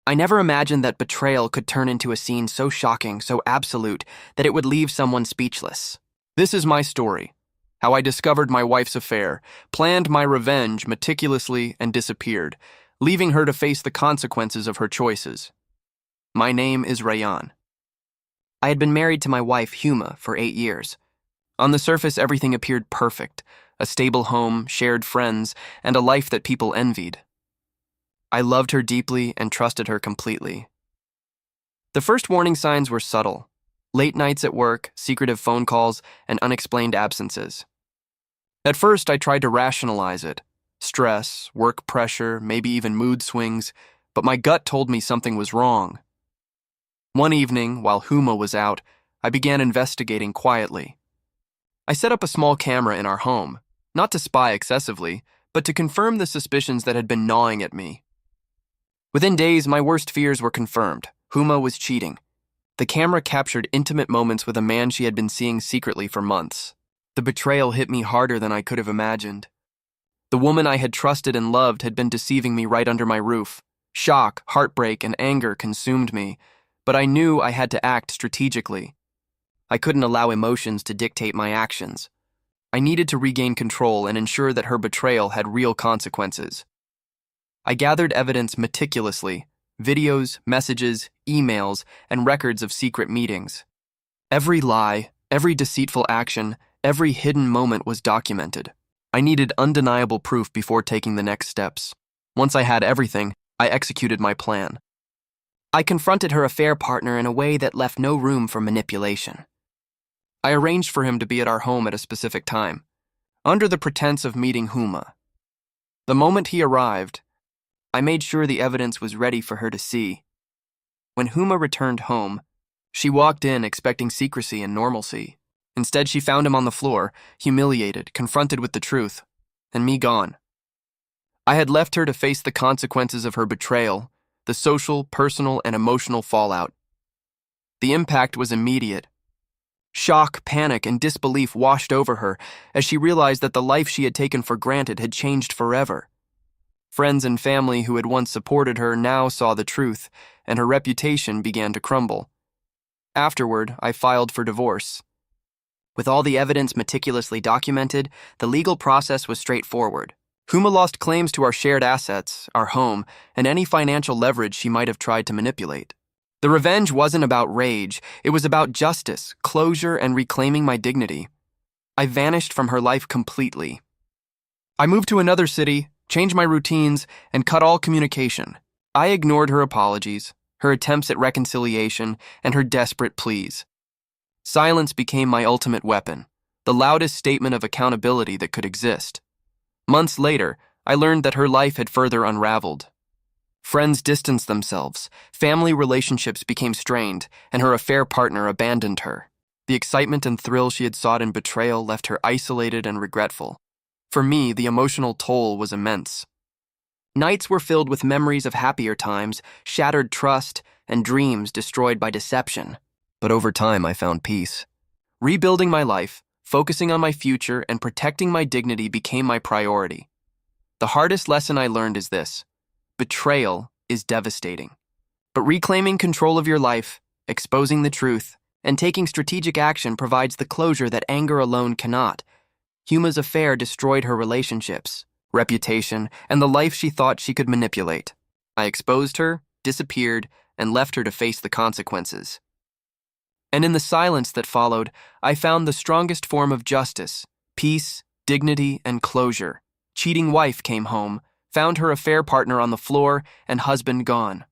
I never imagined that betrayal could turn into a scene so shocking, so absolute, that it would leave someone speechless. This is my story. How I discovered my wife's affair, planned my revenge meticulously, and disappeared, leaving her to face the consequences of her choices. My name is Rayyan. I had been married to my wife, Huma, for 8 years. On the surface, everything appeared perfect: a stable home, shared friends, and a life that people envied. I loved her deeply and trusted her completely. The first warning signs were subtle: late nights at work, secretive phone calls, and unexplained absences. At first, I tried to rationalize it: stress, work pressure, maybe even mood swings, but my gut told me something was wrong. One evening, while Huma was out, I began investigating quietly. I set up a small camera in our home, not to spy excessively, but to confirm the suspicions that had been gnawing at me. Within days, my worst fears were confirmed. Huma was cheating. The camera captured intimate moments with a man she had been seeing secretly for months. The betrayal hit me harder than I could have imagined. The woman I had trusted and loved had been deceiving me right under my roof. Shock, heartbreak, and anger consumed me, but I knew I had to act strategically. I couldn't allow emotions to dictate my actions. I needed to regain control and ensure that her betrayal had real consequences. I gathered evidence meticulously: videos, messages, emails, and records of secret meetings. Every lie, every deceitful action, every hidden moment was documented. I needed undeniable proof before taking the next steps. Once I had everything, I executed my plan. I confronted her affair partner in a way that left no room for manipulation. I arranged for him to be at our home at a specific time, under the pretense of meeting Huma. The moment he arrived, I made sure the evidence was ready for her to see. When Huma returned home, she walked in expecting secrecy and normalcy. Instead, she found him on the floor, humiliated, confronted with the truth, and me gone. I had left her to face the consequences of her betrayal, the social, personal, and emotional fallout. The impact was immediate. Shock, panic, and disbelief washed over her as she realized that the life she had taken for granted had changed forever. Friends and family who had once supported her now saw the truth, and her reputation began to crumble. Afterward, I filed for divorce. With all the evidence meticulously documented, the legal process was straightforward. Huma lost claims to our shared assets, our home, and any financial leverage she might have tried to manipulate. The revenge wasn't about rage, it was about justice, closure, and reclaiming my dignity. I vanished from her life completely. I moved to another city, changed my routines, and cut all communication. I ignored her apologies, her attempts at reconciliation, and her desperate pleas. Silence became my ultimate weapon, the loudest statement of accountability that could exist. Months later, I learned that her life had further unraveled. Friends distanced themselves, family relationships became strained, and her affair partner abandoned her. The excitement and thrill she had sought in betrayal left her isolated and regretful. For me, the emotional toll was immense. Nights were filled with memories of happier times, shattered trust, and dreams destroyed by deception. But over time, I found peace. Rebuilding my life, focusing on my future, and protecting my dignity became my priority. The hardest lesson I learned is this: betrayal is devastating. But reclaiming control of your life, exposing the truth, and taking strategic action provides the closure that anger alone cannot. Huma's affair destroyed her relationships, reputation, and the life she thought she could manipulate. I exposed her, disappeared, and left her to face the consequences. And in the silence that followed, I found the strongest form of justice: peace, dignity, and closure. Cheating wife came home, found her affair partner on the floor, and husband gone.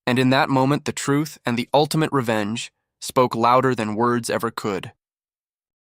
And in that moment, the truth and the ultimate revenge spoke louder than words ever could.